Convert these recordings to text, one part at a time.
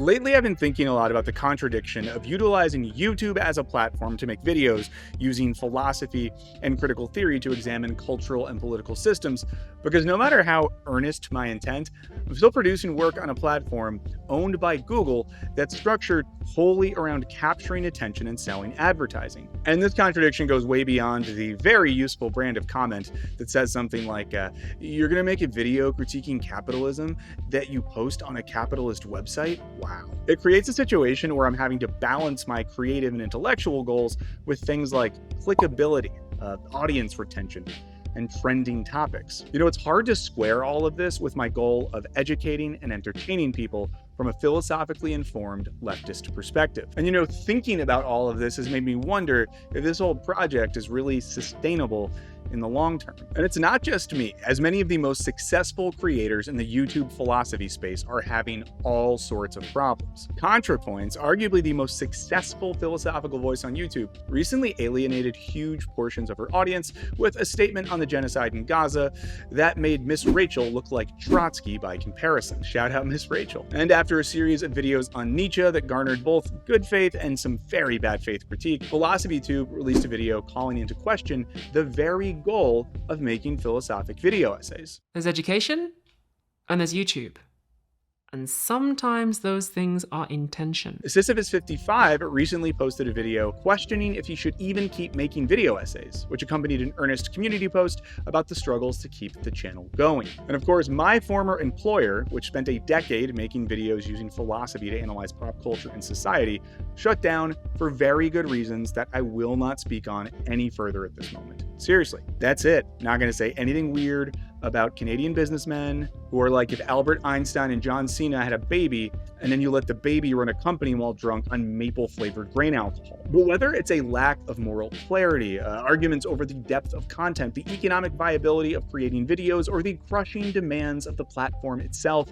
Lately, I've been thinking a lot about the contradiction of utilizing YouTube as a platform to make videos using philosophy and critical theory to examine cultural and political systems, because no matter how earnest my intent, I'm still producing work on a platform owned by Google that's structured wholly around capturing attention and selling advertising. And this contradiction goes way beyond the very useful brand of comment that says something like, you're going to make a video critiquing capitalism that you post on a capitalist website? Wow. It creates a situation where I'm having to balance my creative and intellectual goals with things like clickability, audience retention, and trending topics. You know, it's hard to square all of this with my goal of educating and entertaining people from a philosophically informed leftist perspective. And you know, thinking about all of this has made me wonder if this whole project is really sustainable in the long term. And it's not just me, as many of the most successful creators in the YouTube philosophy space are having all sorts of problems. ContraPoints, arguably the most successful philosophical voice on YouTube, recently alienated huge portions of her audience with a statement on the genocide in Gaza that made Miss Rachel look like Trotsky by comparison. Shout out Miss Rachel. And after a series of videos on Nietzsche that garnered both good faith and some very bad faith critique, PhilosophyTube released a video calling into question the very goal of making philosophic video essays. There's education and there's YouTube. And sometimes those things are in tension. Sisyphus55 recently posted a video questioning if he should even keep making video essays, which accompanied an earnest community post about the struggles to keep the channel going. And of course, my former employer, which spent a decade making videos using philosophy to analyze pop culture and society, shut down for very good reasons that I will not speak on any further at this moment. Seriously, that's it. Not gonna say anything weird about Canadian businessmen who are like if Albert Einstein and John Cena had a baby and then you let the baby run a company while drunk on maple-flavored grain alcohol. But whether it's a lack of moral clarity, arguments over the depth of content, the economic viability of creating videos, or the crushing demands of the platform itself,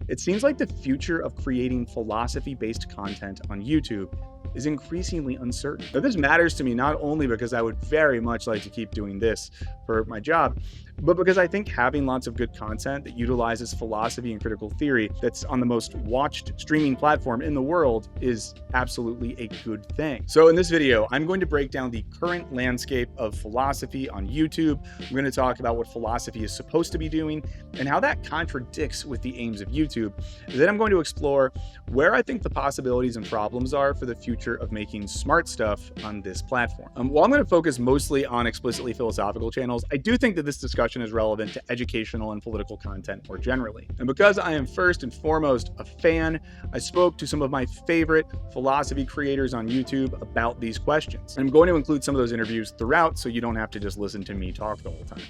it seems like the future of creating philosophy-based content on YouTube is increasingly uncertain. Now, this matters to me not only because I would very much like to keep doing this for my job, but because I think having lots of good content that utilizes philosophy and critical theory that's on the most watched streaming platform in the world is absolutely a good thing. So in this video, I'm going to break down the current landscape of philosophy on YouTube. I'm going to talk about what philosophy is supposed to be doing and how that contradicts with the aims of YouTube. Then I'm going to explore where I think the possibilities and problems are for the future of making smart stuff on this platform. While I'm going to focus mostly on explicitly philosophical channels, I do think that this discussion is relevant to educational and political content more generally. And because I am first and foremost a fan, I spoke to some of my favorite philosophy creators on YouTube about these questions. And I'm going to include some of those interviews throughout so you don't have to just listen to me talk the whole time.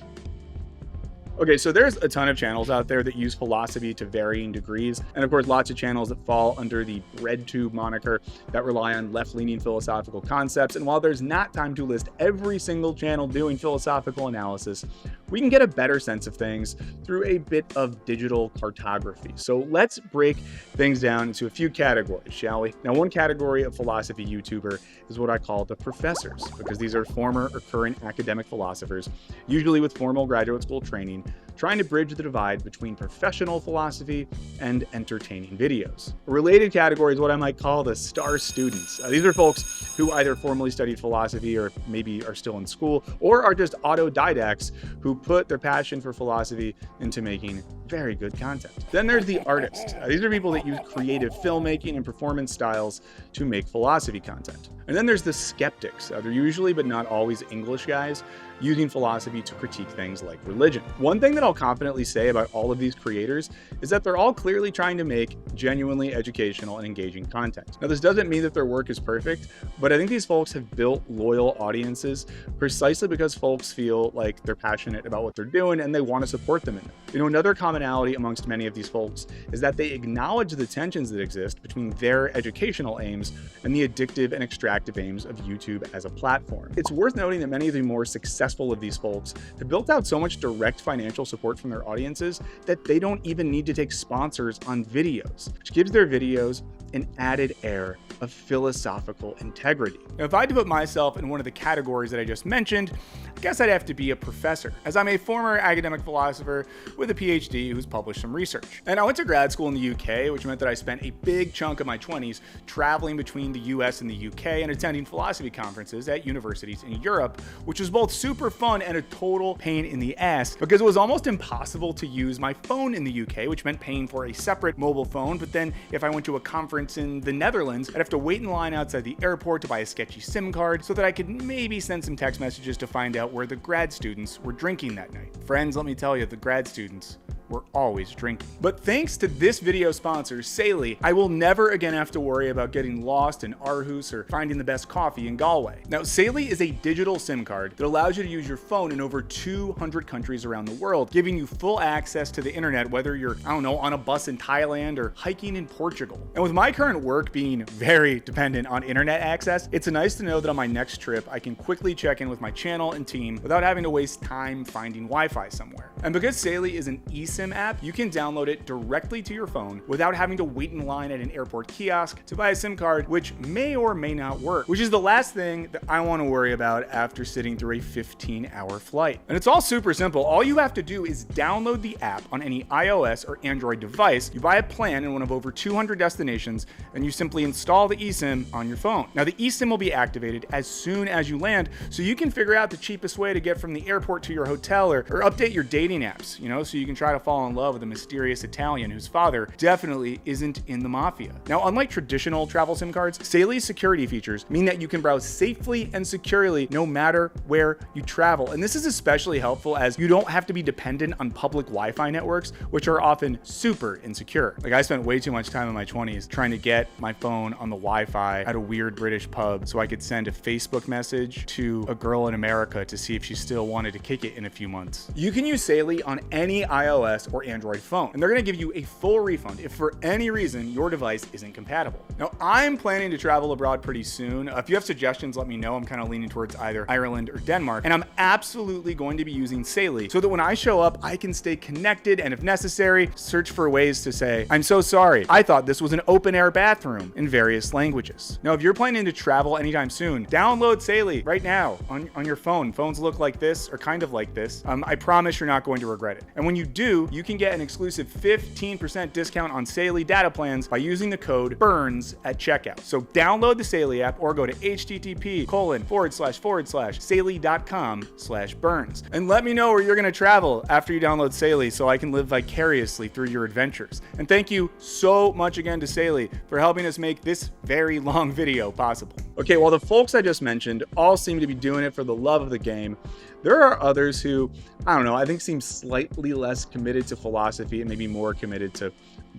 Okay, so there's a ton of channels out there that use philosophy to varying degrees, and of course lots of channels that fall under the BreadTube moniker that rely on left-leaning philosophical concepts. And while there's not time to list every single channel doing philosophical analysis, we can get a better sense of things through a bit of digital cartography. So let's break things down into a few categories, shall we? Now, one category of philosophy YouTuber is what I call the professors, because these are former or current academic philosophers, usually with formal graduate school training, trying to bridge the divide between professional philosophy and entertaining videos. A related category is what I might call the star students. These are folks who either formally studied philosophy or maybe are still in school, or are just autodidacts who put their passion for philosophy into making very good content. Then there's the artists. These are people that use creative filmmaking and performance styles to make philosophy content. And then there's the skeptics. They're usually, but not always, English guys using philosophy to critique things like religion. One thing that I'll confidently say about all of these creators is that they're all clearly trying to make genuinely educational and engaging content. Now, this doesn't mean that their work is perfect, but I think these folks have built loyal audiences precisely because folks feel like they're passionate about what they're doing and they want to support them in it. You know, another commonality amongst many of these folks is that they acknowledge the tensions that exist between their educational aims and the addictive and extractive aims of YouTube as a platform. It's worth noting that many of the more successful of these folks have built out so much direct financial support from their audiences that they don't even need to take sponsors on videos, which gives their videos an added air of philosophical integrity. Now, if I had to put myself in one of the categories that I just mentioned, I guess I'd have to be a professor, as I'm a former academic philosopher with a PhD who's published some research. And I went to grad school in the UK, which meant that I spent a big chunk of my 20s traveling between the US and the UK and attending philosophy conferences at universities in Europe, which was both super fun and a total pain in the ass because it was almost impossible to use my phone in the UK, which meant paying for a separate mobile phone. But then if I went to a conference in the Netherlands, I'd have to wait in line outside the airport to buy a sketchy SIM card so that I could maybe send some text messages to find out where the grad students were drinking that night. Friends, let me tell you, the grad students were always drinking. But thanks to this video sponsor, Saley, I will never again have to worry about getting lost in Aarhus or finding the best coffee in Galway. Now, Saley is a digital SIM card that allows you to use your phone in over 200 countries around the world, giving you full access to the internet, whether you're, on a bus in Thailand or hiking in Portugal. And with my current work being very dependent on internet access, it's nice to know that on my next trip, I can quickly check in with my channel and team without having to waste time finding Wi-Fi somewhere. And because Saley is an eSIM app, you can download it directly to your phone without having to wait in line at an airport kiosk to buy a SIM card, which may or may not work, which is the last thing that I want to worry about after sitting through a 15-hour flight. And it's all super simple. All you have to do is download the app on any iOS or Android device. You buy a plan in one of over 200 destinations, and you simply install the eSIM on your phone. Now, the eSIM will be activated as soon as you land, so you can figure out the cheapest way to get from the airport to your hotel or update your dating apps, so you can try to fall in love with a mysterious Italian whose father definitely isn't in the mafia. Now, unlike traditional travel SIM cards, Saley's security features mean that you can browse safely and securely no matter where you travel. And this is especially helpful as you don't have to be dependent on public Wi-Fi networks, which are often super insecure. Like, I spent way too much time in my 20s trying to get my phone on the Wi-Fi at a weird British pub so I could send a Facebook message to a girl in America to see if she still wanted to kick it in a few months. You can use Saley on any iOS or Android phone, and they're going to give you a full refund if for any reason your device isn't compatible. Now, I'm planning to travel abroad pretty soon. If you have suggestions, let me know. I'm kind of leaning towards either Ireland or Denmark, and I'm absolutely going to be using Saley so that when I show up, I can stay connected and, if necessary, search for ways to say, "I'm so sorry, I thought this was an open-air bathroom," in various languages. Now, if you're planning to travel anytime soon, download Saley right now on your phone. Phones look like this, or kind of like this. I promise you're not going to regret it. And when you do, you can get an exclusive 15% discount on Saley data plans by using the code BURNS at checkout. So download the Saley app or go to http://saley.com/burns and let me know where you're going to travel after you download Saley so I can live vicariously through your adventures. And thank you so much again to Saley for helping us make this very long video possible. Okay, well, the folks I just mentioned all seem to be doing it for the love of the game. There are others who, I think seem slightly less committed to philosophy and maybe more committed to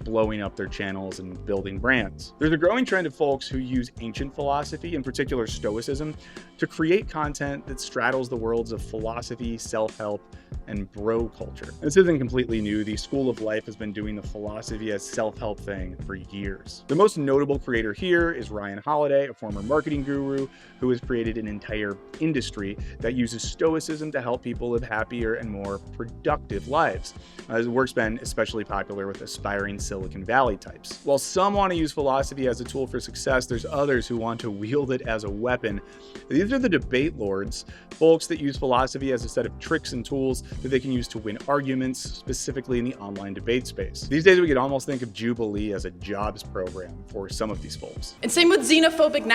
blowing up their channels and building brands. There's a growing trend of folks who use ancient philosophy, in particular Stoicism, to create content that straddles the worlds of philosophy, self-help, and bro culture. This isn't completely new. The School of Life has been doing the philosophy as self-help thing for years. The most notable creator here is Ryan Holiday, a former marketing guru who has created an entire industry that uses Stoicism to help people live happier and more productive lives. His work's been especially popular with aspiring Silicon Valley types. While some want to use philosophy as a tool for success, there's others who want to wield it as a weapon. These are the debate lords, folks that use philosophy as a set of tricks and tools that they can use to win arguments, specifically in the online debate space. These days, we could almost think of Jubilee as a jobs program for some of these folks. And same with xenophobic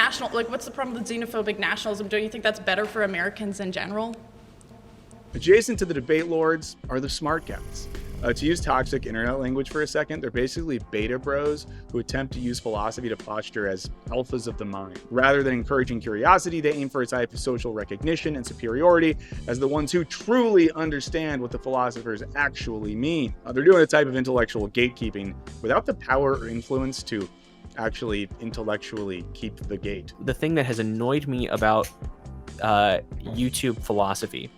what's the problem with xenophobic nationalism? Don't you think that's better for Americans in general? Adjacent to the debate lords are the smart guys. To use toxic internet language for a second, they're basically beta bros who attempt to use philosophy to posture as alphas of the mind. Rather than encouraging curiosity, they aim for a type of social recognition and superiority as the ones who truly understand what the philosophers actually mean. They're doing a type of intellectual gatekeeping without the power or influence to actually intellectually keep the gate. The thing that has annoyed me about YouTube philosophy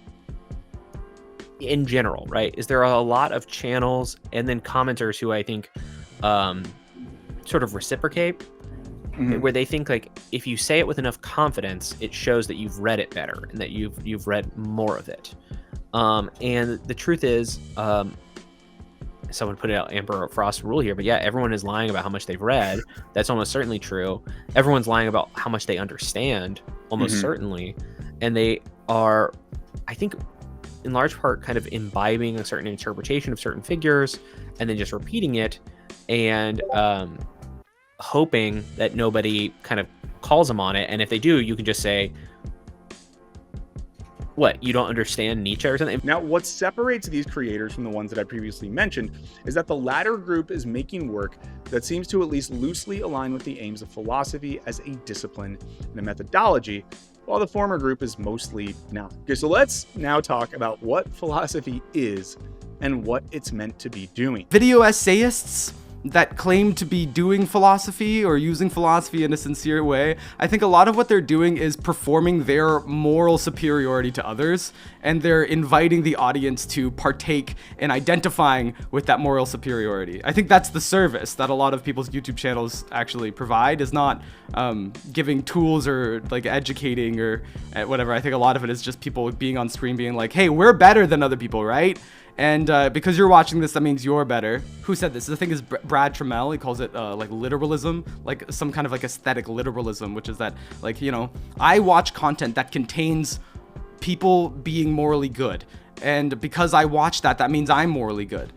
in general, right, is there are a lot of channels and then commenters who I think sort of reciprocate, where they think like if you say it with enough confidence, it shows that you've read it better and that you've read more of it. And the truth is, someone put out Amber Frost rule here, but yeah, everyone is lying about how much they've read. That's almost certainly true. Everyone's lying about how much they understand, almost certainly. And they are, I think, in large part kind of imbibing a certain interpretation of certain figures and then just repeating it and hoping that nobody kind of calls them on it. And if they do, you can just say, what, you don't understand Nietzsche or something? Now, what separates these creators from the ones that I previously mentioned is that the latter group is making work that seems to at least loosely align with the aims of philosophy as a discipline and a methodology, while the former group is mostly not. Okay, so let's now talk about what philosophy is and what it's meant to be doing. Video essayists that claim to be doing philosophy or using philosophy in a sincere way, I think a lot of what they're doing is performing their moral superiority to others, and they're inviting the audience to partake in identifying with that moral superiority. I think that's the service that a lot of people's YouTube channels actually provide, is not giving tools or like educating or whatever. I think a lot of it is just people being on screen being like, hey, we're better than other people, right? And because you're watching this, that means you're better. Who said this? The thing is Brad Trammell. He calls it like literalism, like some kind of like aesthetic literalism, which is that like, you know, I watch content that contains people being morally good. And because I watch that, that means I'm morally good.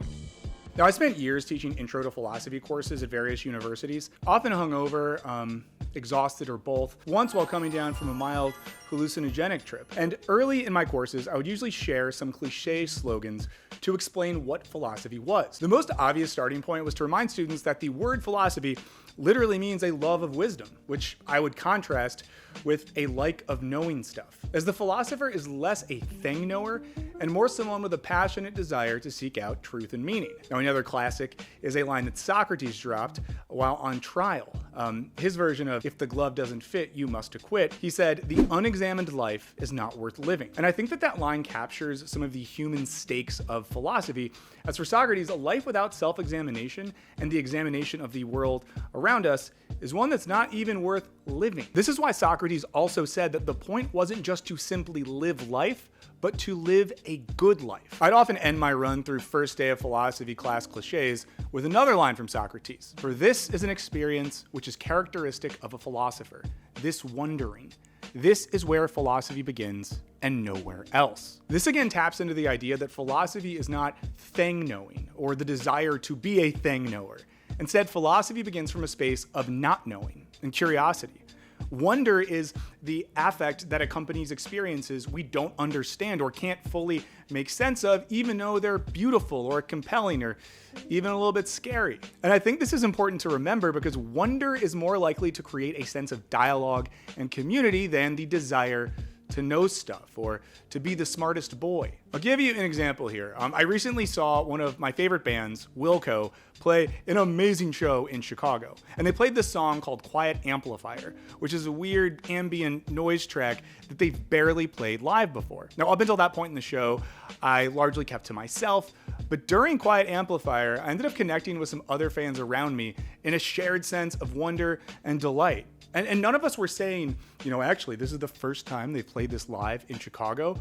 Now, I spent years teaching intro to philosophy courses at various universities, often hungover, exhausted, or both, once while coming down from a mild hallucinogenic trip. And early in my courses, I would usually share some cliche slogans to explain what philosophy was. The most obvious starting point was to remind students that the word philosophy literally means a love of wisdom, which I would contrast with a like of knowing stuff, as the philosopher is less a thing knower and more someone with a passionate desire to seek out truth and meaning. Now, another classic is a line that Socrates dropped while on trial. His version of, if the glove doesn't fit, you must acquit. He said, the unexamined life is not worth living. And I think that that line captures some of the human stakes of philosophy, as for Socrates, a life without self-examination and the examination of the world around us is one that's not even worth living. This is why Socrates also said that the point wasn't just to simply live life, but to live a good life. I'd often end my run through first day of philosophy class cliches with another line from Socrates. For this is an experience which is characteristic of a philosopher, this wondering. This is where philosophy begins and nowhere else. This again taps into the idea that philosophy is not thing knowing or the desire to be a thing knower. Instead, philosophy begins from a space of not knowing and curiosity. Wonder is the affect that accompanies experiences we don't understand or can't fully make sense of, even though they're beautiful or compelling or even a little bit scary. And I think this is important to remember because wonder is more likely to create a sense of dialogue and community than the desire to know stuff or to be the smartest boy. I'll give you an example here. I recently saw one of my favorite bands, Wilco, play an amazing show in Chicago. And they played this song called Quiet Amplifier, which is a weird ambient noise track that they've barely played live before. Now, up until that point in the show, I largely kept to myself, but during Quiet Amplifier, I ended up connecting with some other fans around me in a shared sense of wonder and delight. And none of us were saying, you know, actually, this is the first time they've played this live in Chicago.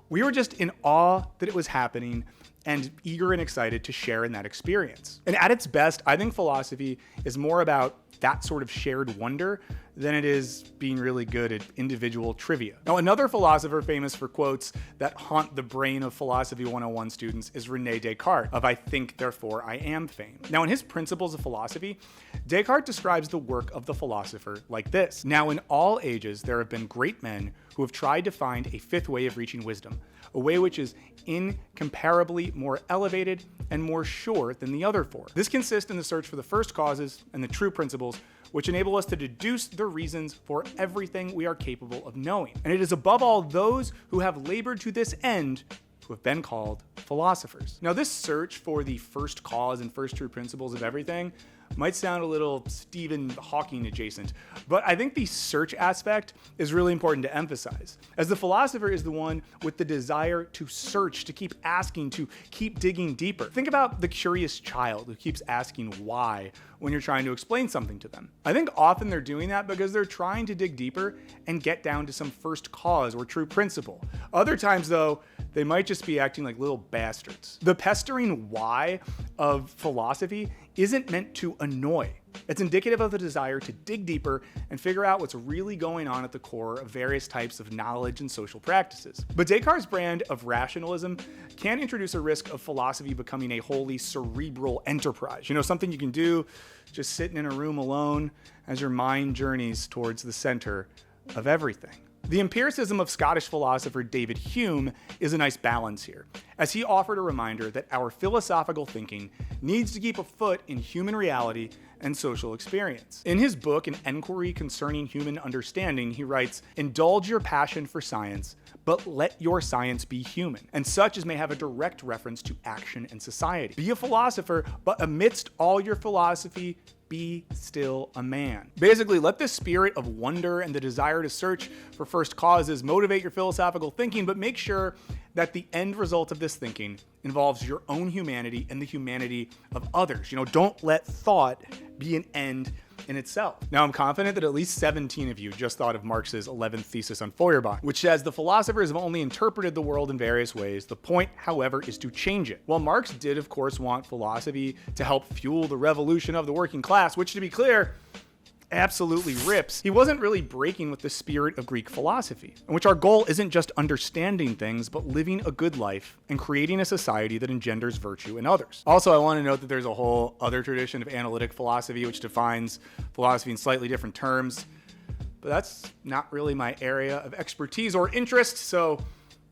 We were just in awe that it was happening and eager and excited to share in that experience. And at its best, I think philosophy is more about that sort of shared wonder than it is being really good at individual trivia. Now, another philosopher famous for quotes that haunt the brain of Philosophy 101 students is René Descartes of I think, therefore I am fame. Now, in his Principles of Philosophy, Descartes describes the work of the philosopher like this. Now, in all ages, there have been great men who have tried to find a fifth way of reaching wisdom, a way which is incomparably more elevated and more sure than the other four. This consists in the search for the first causes and the true principles, which enable us to deduce the reasons for everything we are capable of knowing. And it is above all those who have labored to this end who have been called philosophers. Now, this search for the first cause and first true principles of everything might sound a little Stephen Hawking adjacent, but I think the search aspect is really important to emphasize, as the philosopher is the one with the desire to search, to keep asking, to keep digging deeper. Think about the curious child who keeps asking why when you're trying to explain something to them. I think often they're doing that because they're trying to dig deeper and get down to some first cause or true principle. Other times, though, they might just be acting like little bastards. The pestering why of philosophy isn't meant to annoy. It's indicative of the desire to dig deeper and figure out what's really going on at the core of various types of knowledge and social practices. But Descartes' brand of rationalism can introduce a risk of philosophy becoming a wholly cerebral enterprise. Something you can do just sitting in a room alone as your mind journeys towards the center of everything. The empiricism of Scottish philosopher David Hume is a nice balance here, as he offered a reminder that our philosophical thinking needs to keep a foot in human reality and social experience. In his book, An Enquiry Concerning Human Understanding, he writes, "Indulge your passion for science, but let your science be human, and such as may have a direct reference to action and society. Be a philosopher, but amidst all your philosophy, be still a man." Basically, let the spirit of wonder and the desire to search for first causes motivate your philosophical thinking, but make sure that the end result of this thinking involves your own humanity and the humanity of others. Don't let thought be an end in itself. Now, I'm confident that at least 17 of you just thought of Marx's 11th thesis on Feuerbach, which says the philosophers have only interpreted the world in various ways. The point, however, is to change it. While Marx did, of course, want philosophy to help fuel the revolution of the working class, which, to be clear, absolutely rips, he wasn't really breaking with the spirit of Greek philosophy, in which our goal isn't just understanding things, but living a good life and creating a society that engenders virtue in others. Also, I want to note that there's a whole other tradition of analytic philosophy, which defines philosophy in slightly different terms, but that's not really my area of expertise or interest, so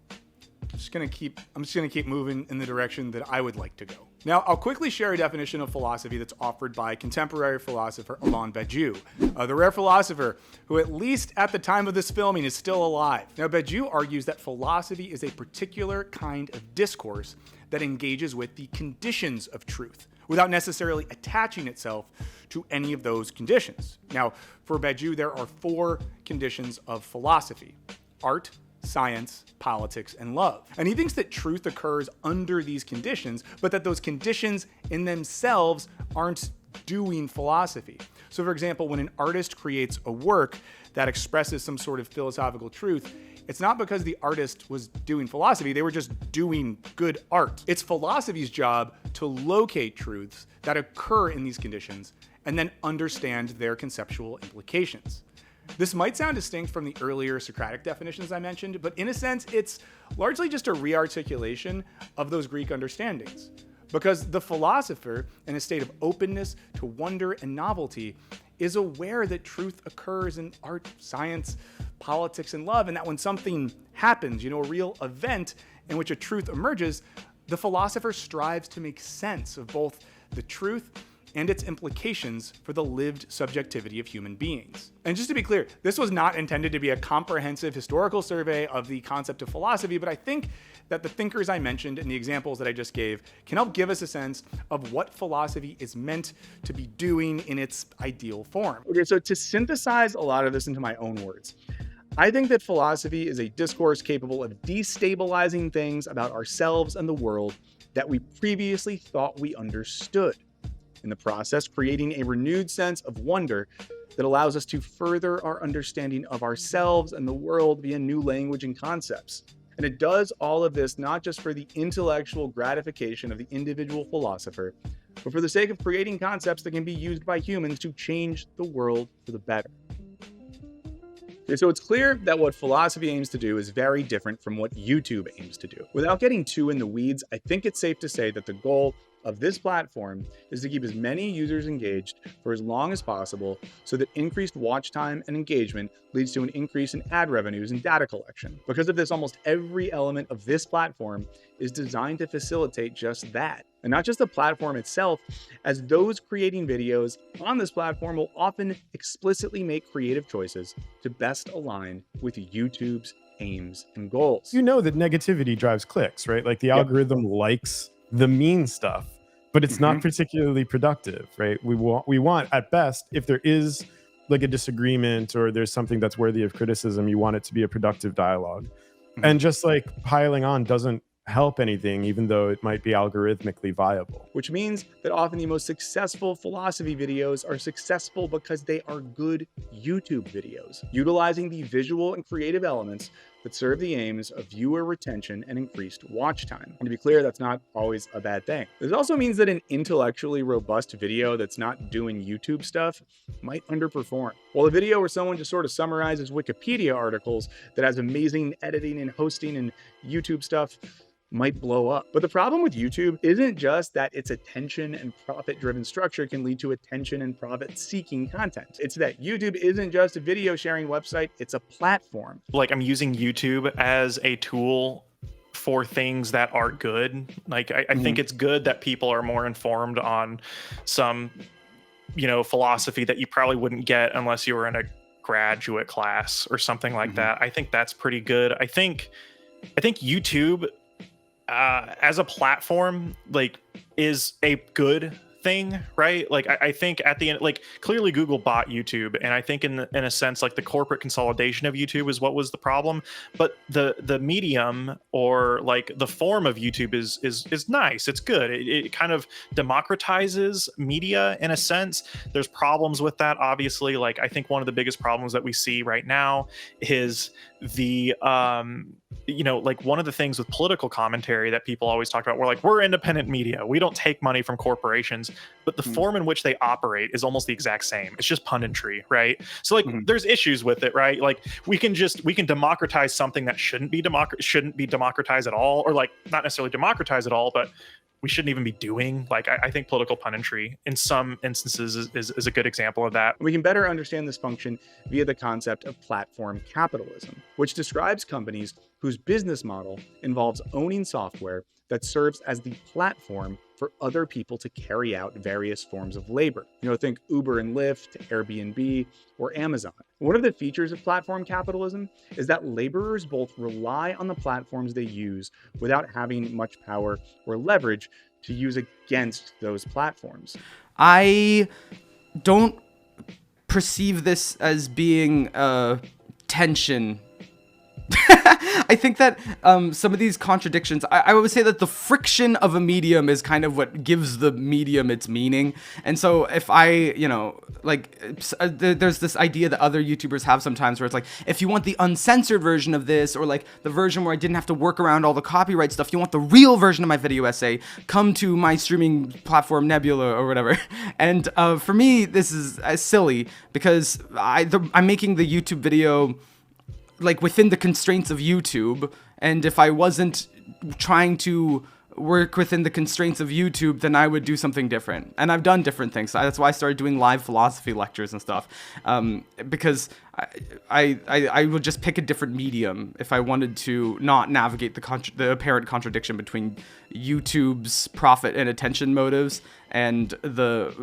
I'm just gonna keep moving in the direction that I would like to go. Now, I'll quickly share a definition of philosophy that's offered by contemporary philosopher Alain Badiou, the rare philosopher who, at least at the time of this filming, is still alive. Now, Badiou argues that philosophy is a particular kind of discourse that engages with the conditions of truth, without necessarily attaching itself to any of those conditions. Now, for Badiou, there are 4 conditions of philosophy: art, science, politics, and love. And he thinks that truth occurs under these conditions, but that those conditions in themselves aren't doing philosophy. So, for example, when an artist creates a work that expresses some sort of philosophical truth, it's not because the artist was doing philosophy, they were just doing good art. It's philosophy's job to locate truths that occur in these conditions and then understand their conceptual implications. This might sound distinct from the earlier Socratic definitions I mentioned, but in a sense, it's largely just a re-articulation of those Greek understandings. Because the philosopher, in a state of openness to wonder and novelty, is aware that truth occurs in art, science, politics, and love, and that when something happens, a real event in which a truth emerges, the philosopher strives to make sense of both the truth and its implications for the lived subjectivity of human beings. And just to be clear, this was not intended to be a comprehensive historical survey of the concept of philosophy, but I think that the thinkers I mentioned and the examples that I just gave can help give us a sense of what philosophy is meant to be doing in its ideal form. Okay, so to synthesize a lot of this into my own words, I think that philosophy is a discourse capable of destabilizing things about ourselves and the world that we previously thought we understood. In the process, creating a renewed sense of wonder that allows us to further our understanding of ourselves and the world via new language and concepts. And it does all of this not just for the intellectual gratification of the individual philosopher, but for the sake of creating concepts that can be used by humans to change the world for the better. Okay, so it's clear that what philosophy aims to do is very different from what YouTube aims to do. Without getting too in the weeds, I think it's safe to say that the goal of this platform is to keep as many users engaged for as long as possible so that increased watch time and engagement leads to an increase in ad revenues and data collection. Because of this, almost every element of this platform is designed to facilitate just that. And not just the platform itself, as those creating videos on this platform will often explicitly make creative choices to best align with YouTube's aims and goals. That negativity drives clicks, right? Like the algorithm likes the mean stuff. but it's not particularly productive, right? We want at best, if there is like a disagreement or there's something that's worthy of criticism, you want it to be a productive dialogue. And just like piling on doesn't help anything, even though it might be algorithmically viable. Which means that often the most successful philosophy videos are successful because they are good YouTube videos, utilizing the visual and creative elements that serve the aims of viewer retention and increased watch time. And to be clear, that's not always a bad thing. This also means that an intellectually robust video that's not doing YouTube stuff might underperform. While a video where someone just sort of summarizes Wikipedia articles that has amazing editing and hosting and YouTube stuff might blow up. But the problem with YouTube isn't just that its attention and profit-driven structure can lead to attention and profit-seeking content. It's that YouTube isn't just a video sharing website, it's a platform. Like, I'm using YouTube as a tool for things that are good. Like, I think it's good that people are more informed on some, philosophy that you probably wouldn't get unless you were in a graduate class or something like that. I think that's pretty good. I think YouTube as a platform, like, is a good thing, right? Like, I think at the end, like, clearly Google bought YouTube, and I think in a sense, like, the corporate consolidation of YouTube is what was the problem. But the medium, or like the form of YouTube is nice. It's good. It kind of democratizes media in a sense. There's problems with that, obviously. Like, I think one of the biggest problems that we see right now is the like, one of the things with political commentary that people always talk about, we're independent media, we don't take money from corporations, but the form in which they operate is almost the exact same. It's just punditry, right? So, like, there's issues with it, right? Like, we can democratize something that shouldn't be democratized at all, or, like, not necessarily democratize at all, but we shouldn't even be doing. Like, I think political punditry in some instances is a good example of that. We can better understand this function via the concept of platform capitalism, which describes companies whose business model involves owning software that serves as the platform for other people to carry out various forms of labor. Think Uber and Lyft, Airbnb, or Amazon. One of the features of platform capitalism is that laborers both rely on the platforms they use without having much power or leverage to use against those platforms. I don't perceive this as being a tension. I think that some of ththese contradictions, I would say that the friction of a medium is kind of what gives the medium its meaning. And so if there's this idea that other YouTubers have sometimes where it's like, if you want the uncensored version of this, or like the version where I didn't have to work around all the copyright stuff, you want the real version of my video essay, come to my streaming platform Nebula or whatever. And for me, this is silly because I'm making the YouTube video like within the constraints of YouTube, and if I wasn't trying to work within the constraints of YouTube, then I would do something different. And I've done different things. That's why I started doing live philosophy lectures and stuff, because I would just pick a different medium if I wanted to not navigate the apparent contradiction between YouTube's profit and attention motives and the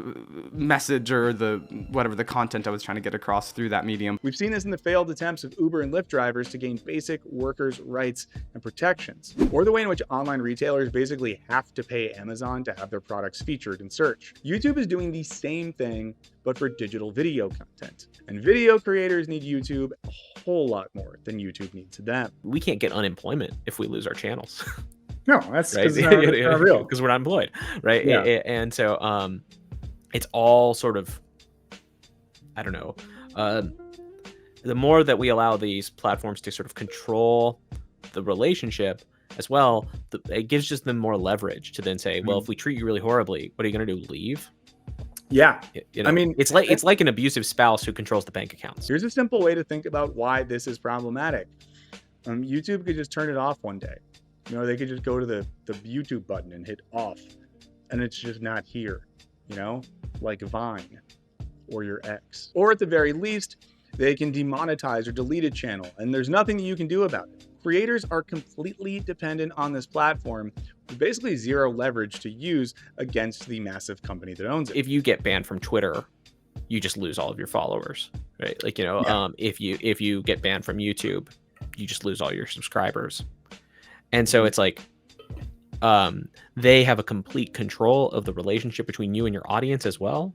message or the content I was trying to get across through that medium. We've seen this in the failed attempts of Uber and Lyft drivers to gain basic workers' rights and protections, or the way in which online retailers basically have to pay Amazon to have their products featured in search. YouTube is doing the same thing, but for digital video content. And video creators need YouTube a whole lot more than YouTube needs them. We can't get unemployment if we lose our channels. No, that's right? it's not real. Because we're not employed, right? Yeah. And so it's all sort of, I don't know, the more that we allow these platforms to sort of control the relationship as well, it gives just them more leverage to then say, well, if we treat you really horribly, what are you going to do, leave? Yeah. I mean, it's like an abusive spouse who controls the bank accounts. Here's a simple way to think about why this is problematic. YouTube could just turn it off one day. They could just go to the YouTube button and hit off, and it's just not here, like Vine or your ex. Or at the very least, they can demonetize or delete a channel, and there's nothing that you can do about it. Creators are completely dependent on this platform with basically zero leverage to use against the massive company that owns it. If you get banned from Twitter, you just lose all of your followers, right? Like, if you get banned from YouTube, you just lose all your subscribers. And so it's like, they have a complete control of the relationship between you and your audience as well,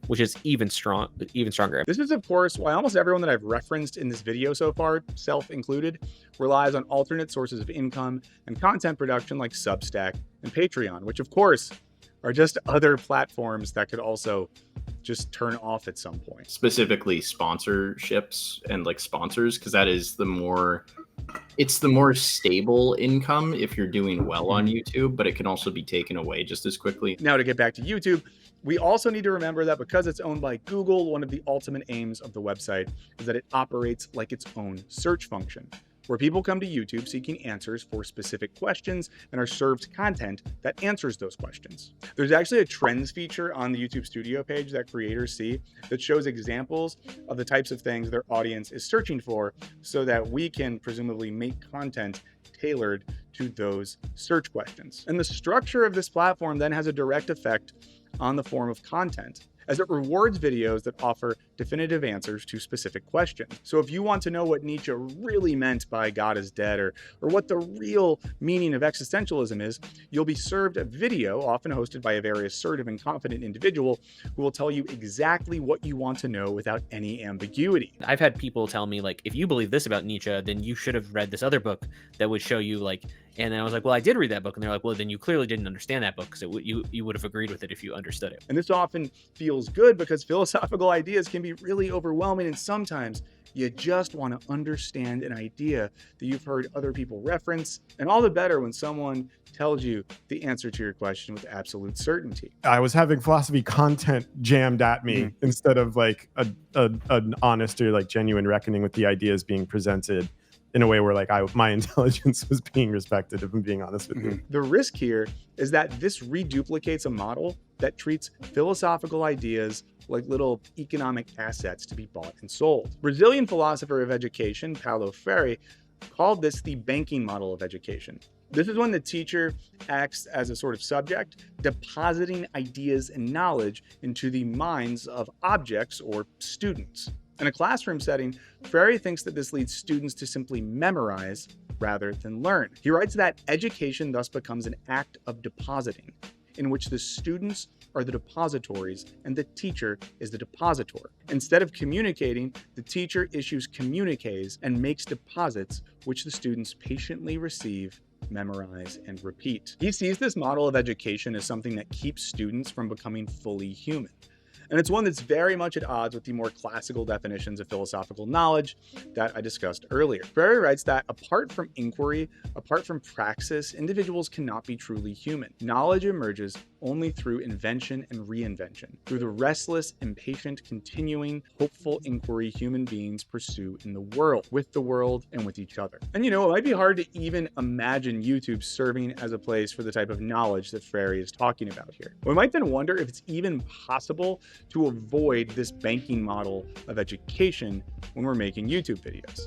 which is even stronger. This is, of course, why almost everyone that I've referenced in this video so far, self included, relies on alternate sources of income and content production like Substack and Patreon, which, of course, are just other platforms that could also just turn off at some point. Specifically sponsorships and like sponsors, because that is the more stable income if you're doing well on YouTube, but it can also be taken away just as quickly. Now, to get back to YouTube, we also need to remember that because it's owned by Google, one of the ultimate aims of the website is that it operates like its own search function, where people come to YouTube seeking answers for specific questions and are served content that answers those questions. There's actually a trends feature on the YouTube Studio page that creators see that shows examples of the types of things their audience is searching for so that we can presumably make content tailored to those search questions. And the structure of this platform then has a direct effect on the form of content, as it rewards videos that offer definitive answers to specific questions. So if you want to know what Nietzsche really meant by God is dead, or what the real meaning of existentialism is, you'll be served a video, often hosted by a very assertive and confident individual, who will tell you exactly what you want to know without any ambiguity. I've had people tell me, like, if you believe this about Nietzsche, then you should have read this other book that would show you, like, and then I was like, well, I did read that book. And they're like, well, then you clearly didn't understand that book, because you would have agreed with it if you understood it. And this often feels good because philosophical ideas can be really overwhelming, and sometimes you just want to understand an idea that you've heard other people reference, and all the better when someone tells you the answer to your question with absolute certainty. I was having philosophy content jammed at me instead of like an honest or like genuine reckoning with the ideas being presented in a way where like my intelligence was being respected, if I'm being honest with you. The risk here is that this reduplicates a model that treats philosophical ideas like little economic assets to be bought and sold. Brazilian philosopher of education, Paulo Freire, called this the banking model of education. This is when the teacher acts as a sort of subject, depositing ideas and knowledge into the minds of objects or students. In a classroom setting, Freire thinks that this leads students to simply memorize rather than learn. He writes that education thus becomes an act of depositing, in which the students are the depositories and the teacher is the depositor. Instead of communicating, the teacher issues communiques and makes deposits which the students patiently receive, memorize, and repeat. He sees this model of education as something that keeps students from becoming fully human. And it's one that's very much at odds with the more classical definitions of philosophical knowledge that I discussed earlier. Freire writes that apart from inquiry, apart from praxis, individuals cannot be truly human. Knowledge emerges only through invention and reinvention, through the restless, impatient, continuing, hopeful inquiry human beings pursue in the world, with the world, and with each other. And it might be hard to even imagine YouTube serving as a place for the type of knowledge that Freire is talking about here. We might then wonder if it's even possible to avoid this banking model of education when we're making YouTube videos.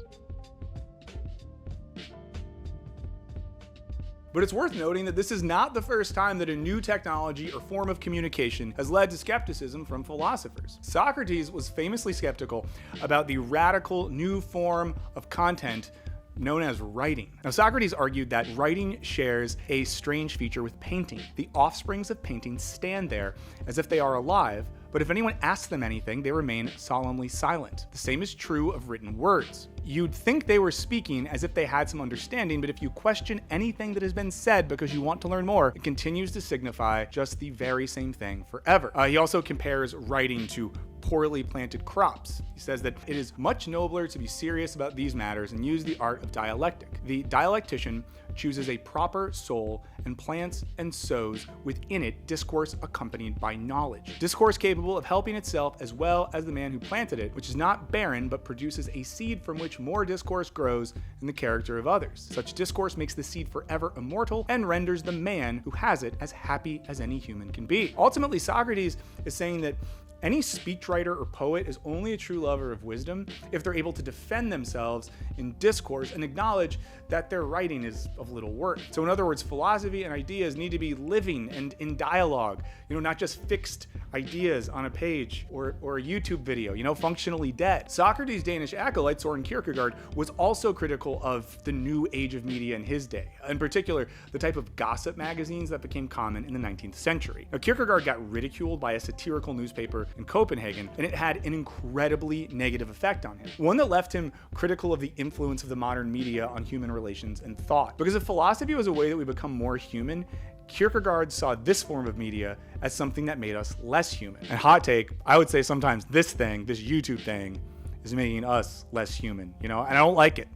But it's worth noting that this is not the first time that a new technology or form of communication has led to skepticism from philosophers. Socrates was famously skeptical about the radical new form of content known as writing. Now, Socrates argued that writing shares a strange feature with painting. The offsprings of painting stand there as if they are alive, but if anyone asks them anything, they remain solemnly silent. The same is true of written words. You'd think they were speaking as if they had some understanding, but if you question anything that has been said because you want to learn more, it continues to signify just the very same thing forever. He also compares writing to poorly planted crops. He says that it is much nobler to be serious about these matters and use the art of dialectic. The dialectician chooses a proper soul and plants and sows within it discourse accompanied by knowledge. Discourse capable of helping itself as well as the man who planted it, which is not barren but produces a seed from which more discourse grows in the character of others. Such discourse makes the seed forever immortal and renders the man who has it as happy as any human can be. Ultimately, Socrates is saying that Any speechwriter or poet is only a true lover of wisdom if they're able to defend themselves in discourse and acknowledge that their writing is of little worth. So in other words, philosophy and ideas need to be living and in dialogue, not just fixed ideas on a page or a YouTube video, functionally dead. Socrates' Danish acolyte Søren Kierkegaard was also critical of the new age of media in his day, in particular, the type of gossip magazines that became common in the 19th century. Now, Kierkegaard got ridiculed by a satirical newspaper in Copenhagen, and it had an incredibly negative effect on him, one that left him critical of the influence of the modern media on human relations and thought. Because if philosophy was a way that we become more human, Kierkegaard saw this form of media as something that made us less human. And hot take, I would say sometimes this YouTube thing, is making us less human, and I don't like it.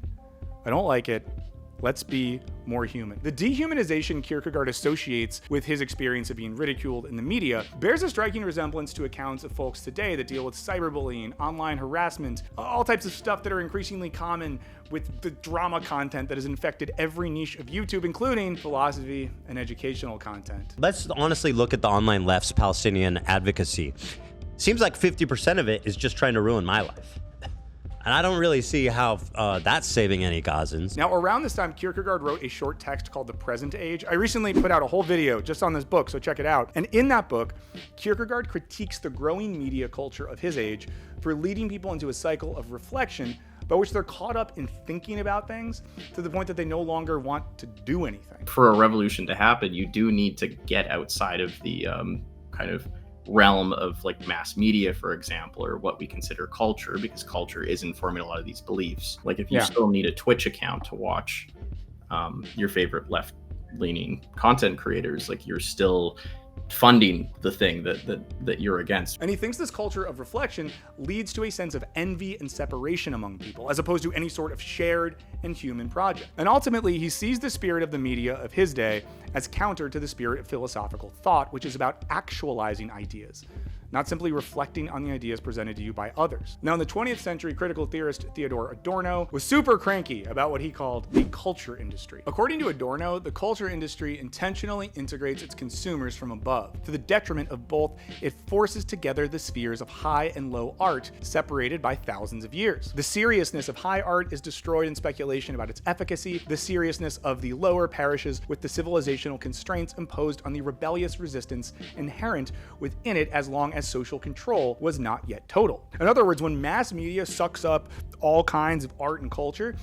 I don't like it. Let's be more human. The dehumanization Kierkegaard associates with his experience of being ridiculed in the media bears a striking resemblance to accounts of folks today that deal with cyberbullying, online harassment, all types of stuff that are increasingly common with the drama content that has infected every niche of YouTube, including philosophy and educational content. Let's honestly look at the online left's Palestinian advocacy. Seems like 50% of it is just trying to ruin my life. And I don't really see how that's saving any Gazans. Now, around this time, Kierkegaard wrote a short text called The Present Age. I recently put out a whole video just on this book, so check it out. And in that book, Kierkegaard critiques the growing media culture of his age for leading people into a cycle of reflection by which they're caught up in thinking about things to the point that they no longer want to do anything. For a revolution to happen, you do need to get outside of the kind of realm of like mass media, for example, or what we consider culture, because culture is informing a lot of these beliefs. Like if you still need a Twitch account to watch your favorite left-leaning content creators, like you're still funding the thing that you're against. And he thinks this culture of reflection leads to a sense of envy and separation among people, as opposed to any sort of shared and human project. And ultimately, he sees the spirit of the media of his day as counter to the spirit of philosophical thought, which is about actualizing ideas, not simply reflecting on the ideas presented to you by others. Now, in the 20th century, critical theorist Theodor Adorno was super cranky about what he called the culture industry. According to Adorno, the culture industry intentionally integrates its consumers from above. To the detriment of both, it forces together the spheres of high and low art, separated by thousands of years. The seriousness of high art is destroyed in speculation about its efficacy. The seriousness of the lower perishes with the civilizational constraints imposed on the rebellious resistance inherent within it, as long as social control was not yet total. In other words, when mass media sucks up all kinds of art and culture,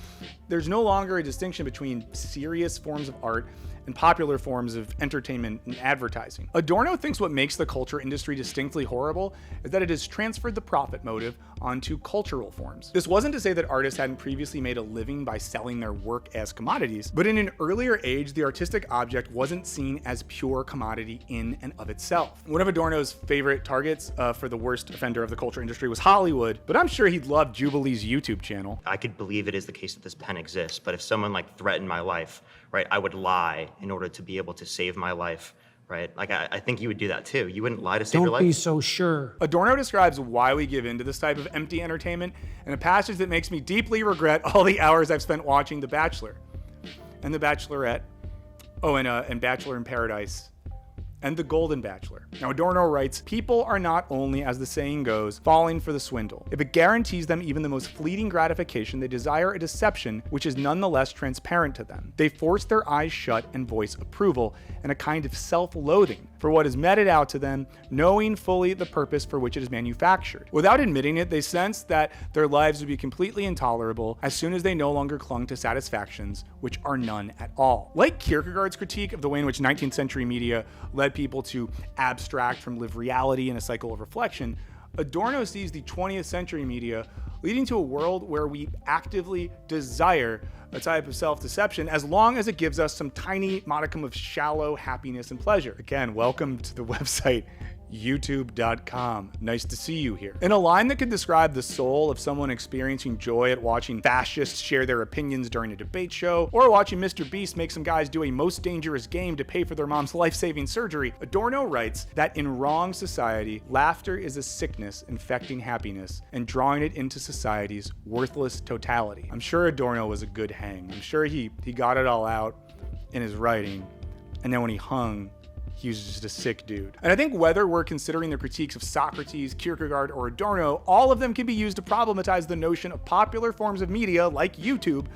there's no longer a distinction between serious forms of art and popular forms of entertainment and advertising. Adorno thinks what makes the culture industry distinctly horrible is that it has transferred the profit motive onto cultural forms. This wasn't to say that artists hadn't previously made a living by selling their work as commodities, but in an earlier age, the artistic object wasn't seen as pure commodity in and of itself. One of Adorno's favorite targets for the worst offender of the culture industry was Hollywood, but I'm sure he'd love Jubilee's YouTube channel. I could believe it is the case that this pen exists, but if someone threatened my life, right, I would lie in order to be able to save my life, right? I think you would do that too. You wouldn't lie to save your life. Don't be so sure. Adorno describes why we give in to this type of empty entertainment in a passage that makes me deeply regret all the hours I've spent watching The Bachelor and The Bachelorette, and Bachelor in Paradise, and The Golden Bachelor. Now, Adorno writes, people are not only, as the saying goes, falling for the swindle. If it guarantees them even the most fleeting gratification, they desire a deception which is nonetheless transparent to them. They force their eyes shut and voice approval and a kind of self-loathing for what is meted out to them, knowing fully the purpose for which it is manufactured. Without admitting it, they sense that their lives would be completely intolerable as soon as they no longer clung to satisfactions which are none at all. Like Kierkegaard's critique of the way in which 19th century media led people to abstract from lived reality in a cycle of reflection, Adorno sees the 20th century media leading to a world where we actively desire a type of self-deception as long as it gives us some tiny modicum of shallow happiness and pleasure. Again, welcome to the website youtube.com. Nice to see you here. In a line that could describe the soul of someone experiencing joy at watching fascists share their opinions during a debate show, or watching Mr. Beast make some guys do a most dangerous game to pay for their mom's life-saving surgery, Adorno writes that in wrong society, laughter is a sickness infecting happiness and drawing it into society's worthless totality. I'm sure Adorno was a good hang. I'm sure he got it all out in his writing, and then when he hung, he was just a sick dude. And I think whether we're considering the critiques of Socrates, Kierkegaard, or Adorno, all of them can be used to problematize the notion of popular forms of media like YouTube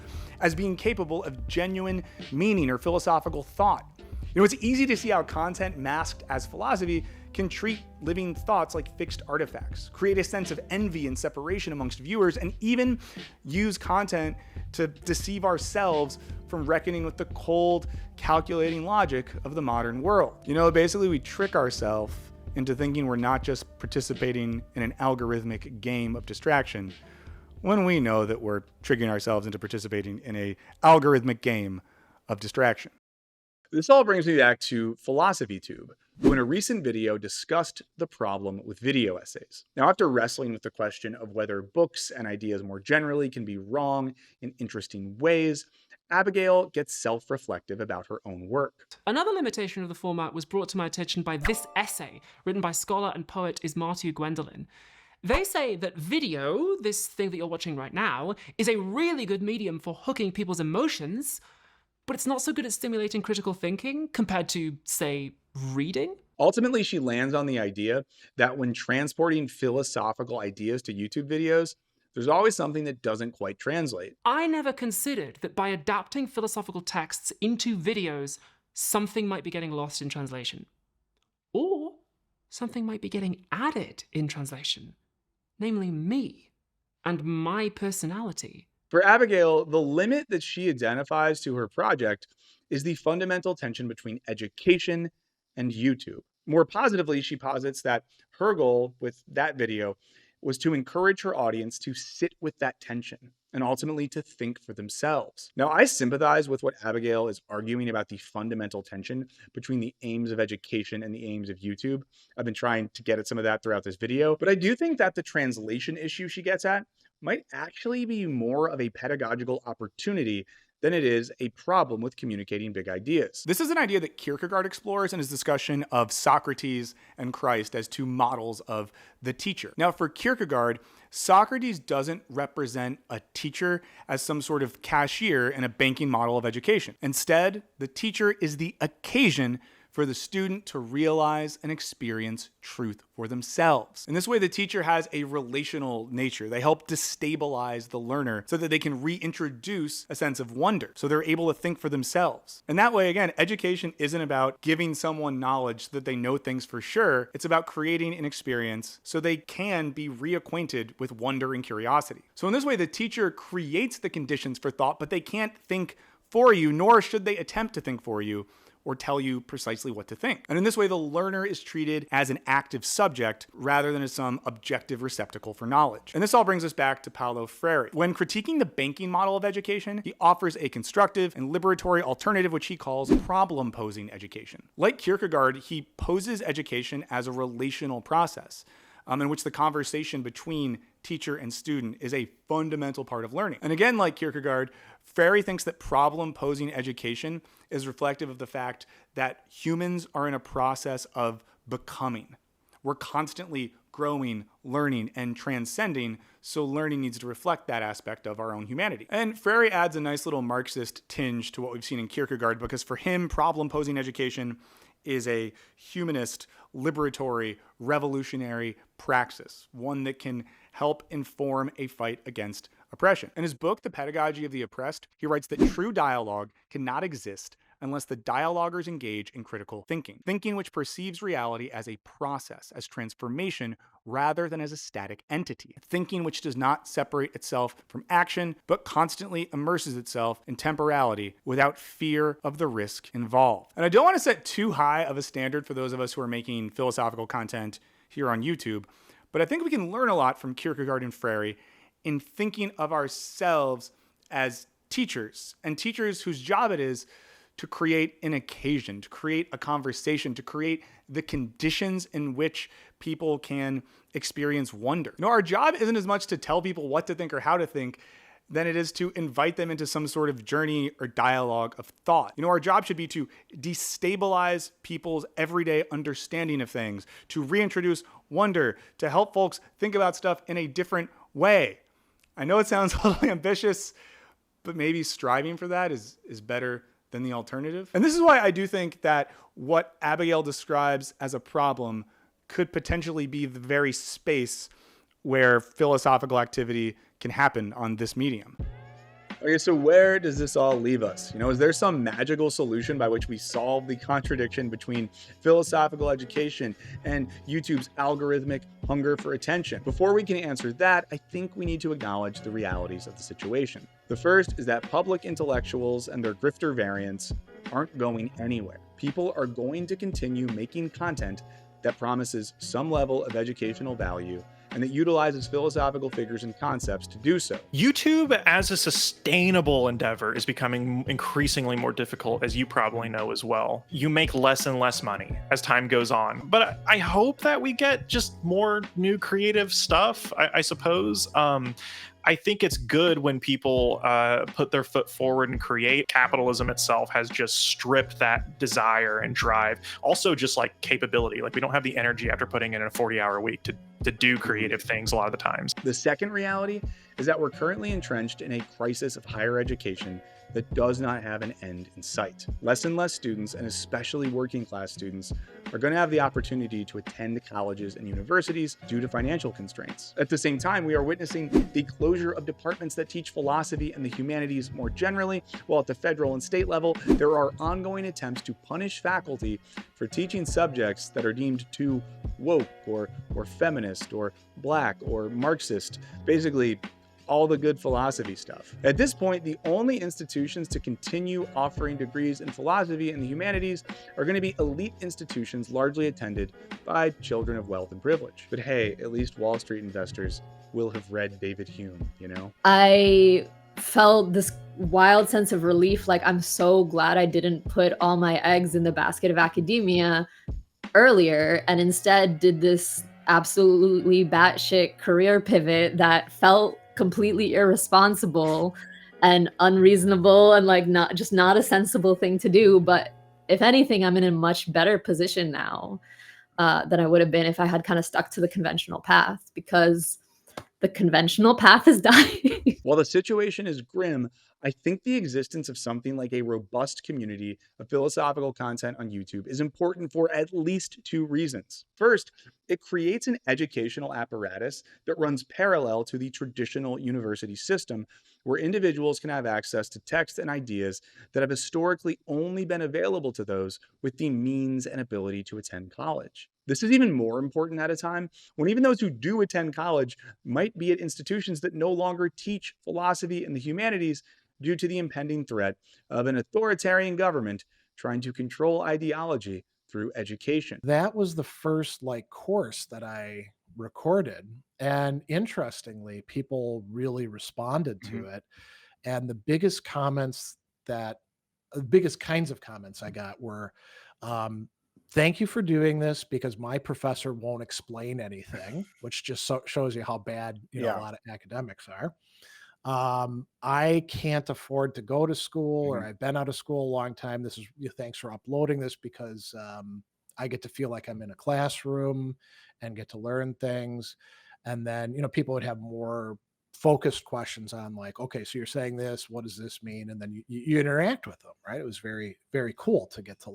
as being capable of genuine meaning or philosophical thought. You know, it's easy to see how content masked as philosophy can treat living thoughts like fixed artifacts, create a sense of envy and separation amongst viewers, and even use content to deceive ourselves from reckoning with the cold, calculating logic of the modern world. You know, basically we trick ourselves into thinking we're not just participating in an algorithmic game of distraction, when we know that we're tricking ourselves into participating in an algorithmic game of distraction. This all brings me back to PhilosophyTube, who in a recent video discussed the problem with video essays. Now, after wrestling with the question of whether books and ideas more generally can be wrong in interesting ways, Abigail gets self-reflective about her own work. Another limitation of the format was brought to my attention by this essay, written by scholar and poet Ismartu Gwendolen. They say that video, this thing that you're watching right now, is a really good medium for hooking people's emotions, but it's not so good at stimulating critical thinking compared to, say, reading? Ultimately, she lands on the idea that when transporting philosophical ideas to YouTube videos, there's always something that doesn't quite translate. I never considered that by adapting philosophical texts into videos, something might be getting lost in translation. Or something might be getting added in translation, namely me and my personality. For Abigail, the limit that she identifies to her project is the fundamental tension between education and YouTube. More positively, she posits that her goal with that video was to encourage her audience to sit with that tension and ultimately to think for themselves. Now, I sympathize with what Abigail is arguing about the fundamental tension between the aims of education and the aims of YouTube. I've been trying to get at some of that throughout this video, but I do think that the translation issue she gets at might actually be more of a pedagogical opportunity than it is a problem with communicating big ideas. This is an idea that Kierkegaard explores in his discussion of Socrates and Christ as two models of the teacher. Now, for Kierkegaard, Socrates doesn't represent a teacher as some sort of cashier in a banking model of education. Instead, the teacher is the occasion for the student to realize and experience truth for themselves. In this way, the teacher has a relational nature. They help destabilize the learner so that they can reintroduce a sense of wonder, so they're able to think for themselves. And that way, again, education isn't about giving someone knowledge so that they know things for sure. It's about creating an experience so they can be reacquainted with wonder and curiosity. So in this way, the teacher creates the conditions for thought, but they can't think for you, nor should they attempt to think for you or tell you precisely what to think. And in this way, the learner is treated as an active subject rather than as some objective receptacle for knowledge. And this all brings us back to Paulo Freire. When critiquing the banking model of education, he offers a constructive and liberatory alternative, which he calls problem-posing education. Like Kierkegaard, he poses education as a relational process, in which the conversation between teacher and student is a fundamental part of learning. And again, like Kierkegaard, Freire thinks that problem-posing education is reflective of the fact that humans are in a process of becoming. We're constantly growing, learning, and transcending, so learning needs to reflect that aspect of our own humanity. And Freire adds a nice little Marxist tinge to what we've seen in Kierkegaard, because for him, problem-posing education is a humanist, liberatory, revolutionary praxis, one that can help inform a fight against oppression. In his book, The Pedagogy of the Oppressed, he writes that true dialogue cannot exist unless the dialoguers engage in critical thinking which perceives reality as a process, as transformation, rather than as a static entity. Thinking which does not separate itself from action, but constantly immerses itself in temporality without fear of the risk involved. And I don't want to set too high of a standard for those of us who are making philosophical content here on YouTube, but I think we can learn a lot from Kierkegaard and Freire in thinking of ourselves as teachers, and teachers whose job it is to create an occasion, to create a conversation, to create the conditions in which people can experience wonder. You know, our job isn't as much to tell people what to think or how to think than it is to invite them into some sort of journey or dialogue of thought. You know, our job should be to destabilize people's everyday understanding of things, to reintroduce wonder, to help folks think about stuff in a different way. I know it sounds a little ambitious, but maybe striving for that is better than the alternative. And this is why I do think that what Abigail describes as a problem could potentially be the very space where philosophical activity can happen on this medium. Okay, so where does this all leave us? Is there some magical solution by which we solve the contradiction between philosophical education and YouTube's algorithmic hunger for attention? Before we can answer that, I think we need to acknowledge the realities of the situation. The first is that public intellectuals and their grifter variants aren't going anywhere. People are going to continue making content that promises some level of educational value and that utilizes philosophical figures and concepts to do so. YouTube as a sustainable endeavor is becoming increasingly more difficult, as you probably know as well. You make less and less money as time goes on. But I hope that we get just more new creative stuff, I suppose. I think it's good when people put their foot forward and create. Capitalism itself has just stripped that desire and drive. Also just like capability. Like we don't have the energy after putting in a 40-hour week to do creative things a lot of the times. The second reality is that we're currently entrenched in a crisis of higher education that does not have an end in sight. Less and less students, and especially working class students, are going to have the opportunity to attend colleges and universities due to financial constraints. At the same time, we are witnessing the closure of departments that teach philosophy and the humanities more generally, while at the federal and state level, there are ongoing attempts to punish faculty for teaching subjects that are deemed too woke or feminist or black or Marxist. Basically, all the good philosophy stuff. At this point, the only institutions to continue offering degrees in philosophy and the humanities are going to be elite institutions largely attended by children of wealth and privilege. But hey, at least Wall Street investors will have read David Hume, I felt this wild sense of relief, like I'm so glad I didn't put all my eggs in the basket of academia earlier and instead did this absolutely batshit career pivot that felt completely irresponsible and unreasonable and like not a sensible thing to do. But if anything, I'm in a much better position now than I would have been if I had kind of stuck to the conventional path, because the conventional path is dying. While the situation is grim, I think the existence of something like a robust community of philosophical content on YouTube is important for at least two reasons. First, it creates an educational apparatus that runs parallel to the traditional university system, where individuals can have access to texts and ideas that have historically only been available to those with the means and ability to attend college. This is even more important at a time when even those who do attend college might be at institutions that no longer teach philosophy and the humanities due to the impending threat of an authoritarian government trying to control ideology through education. That was the first course that I recorded. And interestingly, people really responded to it. And the biggest kinds of comments I got were, thank you for doing this because my professor won't explain anything, which just shows you how bad a lot of academics are. I can't afford to go to school, or I've been out of school a long time. Thanks for uploading this because I get to feel like I'm in a classroom and get to learn things. And then, people would have more focused questions on okay, so you're saying this, what does this mean? And then you interact with them, right? It was very, very cool to get to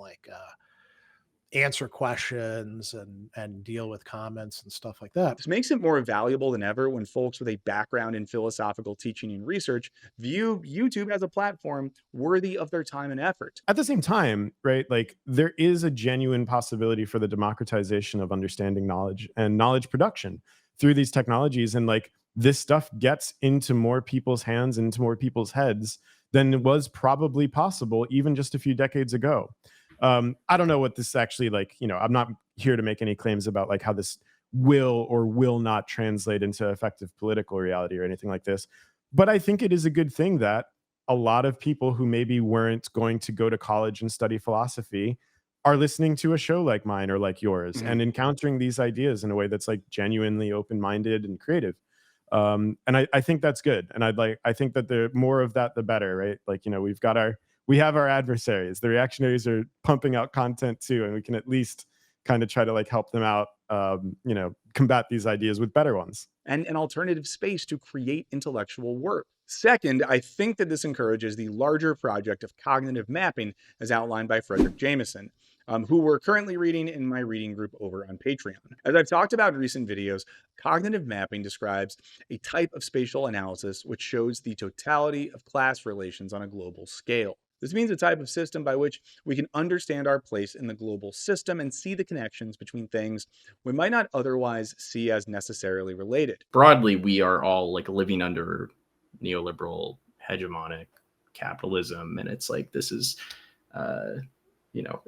answer questions and deal with comments and stuff like that. This makes it more valuable than ever when folks with a background in philosophical teaching and research view YouTube as a platform worthy of their time and effort. At the same time, right, there is a genuine possibility for the democratization of understanding knowledge and knowledge production through these technologies. And this stuff gets into more people's hands, into more people's heads than was probably possible even just a few decades ago. I don't know what this actually I'm not here to make any claims about how this will or will not translate into effective political reality or anything like this. But I think it is a good thing that a lot of people who maybe weren't going to go to college and study philosophy are listening to a show like mine or like yours and encountering these ideas in a way that's genuinely open-minded and creative. And I think that's good. And I think that the more of that, the better, right? We have our adversaries. The reactionaries are pumping out content too, and we can at least kind of try to help them out combat these ideas with better ones. And an alternative space to create intellectual work. Second, I think that this encourages the larger project of cognitive mapping as outlined by Frederick Jameson, who we're currently reading in my reading group over on Patreon. As I've talked about in recent videos, cognitive mapping describes a type of spatial analysis which shows the totality of class relations on a global scale. This means a type of system by which we can understand our place in the global system and see the connections between things we might not otherwise see as necessarily related. Broadly, we are all like living under neoliberal hegemonic capitalism, and it's like this is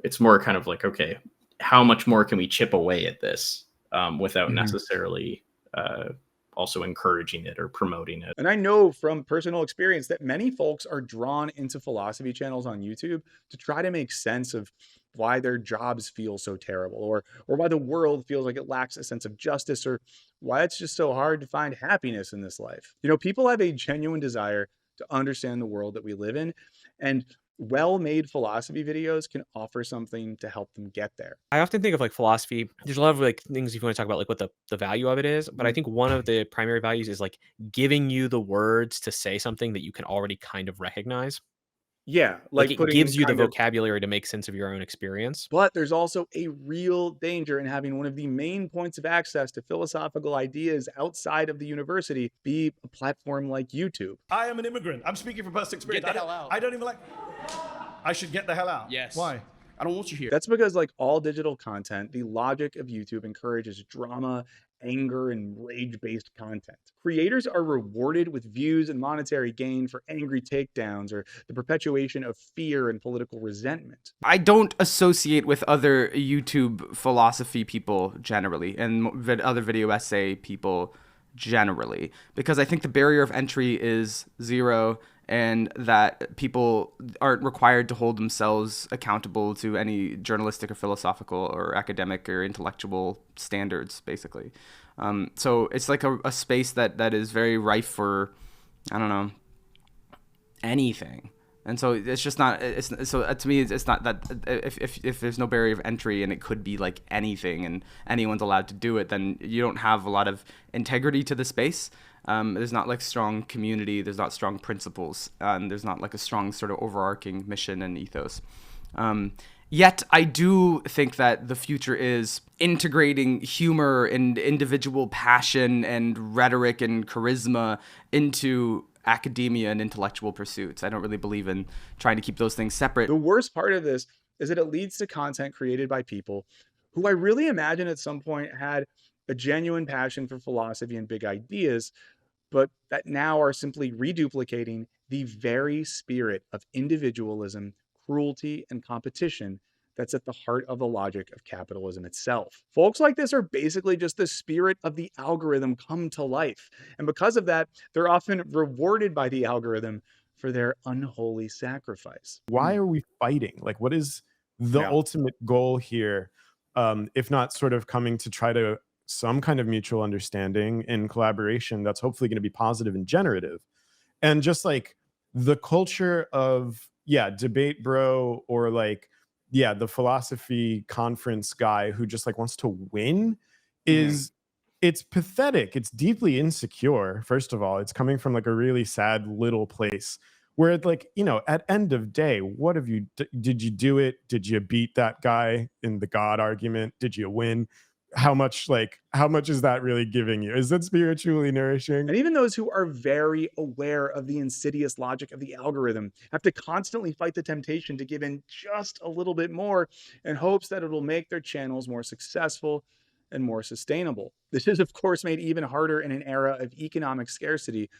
it's more kind of like, okay, how much more can we chip away at this without necessarily also encouraging it or promoting it. And I know from personal experience that many folks are drawn into philosophy channels on YouTube to try to make sense of why their jobs feel so terrible, or why the world feels like it lacks a sense of justice, or why it's just so hard to find happiness in this life. People have a genuine desire to understand the world that we live in, and well-made philosophy videos can offer something to help them get there. I often think of like philosophy. There's a lot of like things if you want to talk about like what the value of it is, but I think one of the primary values is like giving you the words to say something that you can already kind of recognize. Yeah, Like it gives you the vocabulary to make sense of your own experience. But there's also a real danger in having one of the main points of access to philosophical ideas outside of the university be a platform like YouTube. I am an immigrant. I'm speaking from personal experience. Get the hell out. I don't even like... I should get the hell out. Yes. Why? I don't want you here. That's because, like all digital content, the logic of YouTube encourages drama, anger, and rage-based content. Creators are rewarded with views and monetary gain for angry takedowns or the perpetuation of fear and political resentment. I don't associate with other YouTube philosophy people generally and other video essay people generally, because I think the barrier of entry is zero, and that people aren't required to hold themselves accountable to any journalistic or philosophical or academic or intellectual standards, basically. So it's like a space that is very rife for, I don't know, anything. And so it's just not, so to me, it's not that if there's no barrier of entry and it could be like anything and anyone's allowed to do it, then you don't have a lot of integrity to the space. There's not like strong community, there's not strong principles, there's not like a strong sort of overarching mission and ethos. Yet I do think that the future is integrating humor and individual passion and rhetoric and charisma into academia and intellectual pursuits. I don't really believe in trying to keep those things separate. The worst part of this is that it leads to content created by people who I really imagine at some point had a genuine passion for philosophy and big ideas, but that now are simply reduplicating the very spirit of individualism, cruelty, and competition that's at the heart of the logic of capitalism itself. Folks like this are basically just the spirit of the algorithm come to life. And because of that, they're often rewarded by the algorithm for their unholy sacrifice. Why are we fighting? Like, what is the ultimate goal here, if not sort of coming to try to some kind of mutual understanding and collaboration that's hopefully going to be positive and generative? And just like the culture of, debate bro, or like, the philosophy conference guy who just like wants to win is, it's pathetic. It's deeply insecure. First of all, it's coming from like a really sad little place where it's like, at end of day, what have you, did you do it? Did you beat that guy in the God argument? Did you win? How much is that really giving you? Is that spiritually nourishing? And even those who are very aware of the insidious logic of the algorithm have to constantly fight the temptation to give in just a little bit more in hopes that it'll make their channels more successful and more sustainable. This is, of course, made even harder in an era of economic scarcity,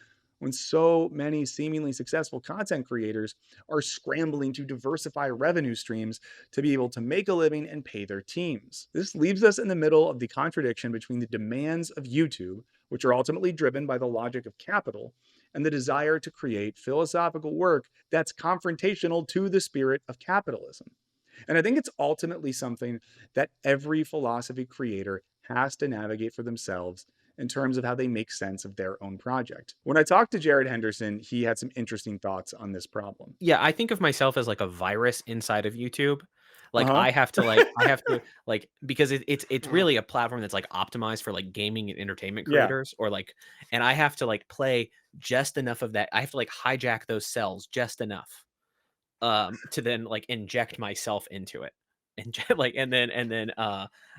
when so many seemingly successful content creators are scrambling to diversify revenue streams to be able to make a living and pay their teams. This leaves us in the middle of the contradiction between the demands of YouTube, which are ultimately driven by the logic of capital, and the desire to create philosophical work that's confrontational to the spirit of capitalism. And I think it's ultimately something that every philosophy creator has to navigate for themselves in terms of how they make sense of their own project. When I talked to Jared Henderson, he had some interesting thoughts on this problem. Yeah, I think of myself as like a virus inside of YouTube. Like Uh-huh. I have to because it's really a platform that's like optimized for like gaming and entertainment Yeah. creators or like, and I have to like play just enough of that. I have to like hijack those cells just enough to then like inject myself into it. And then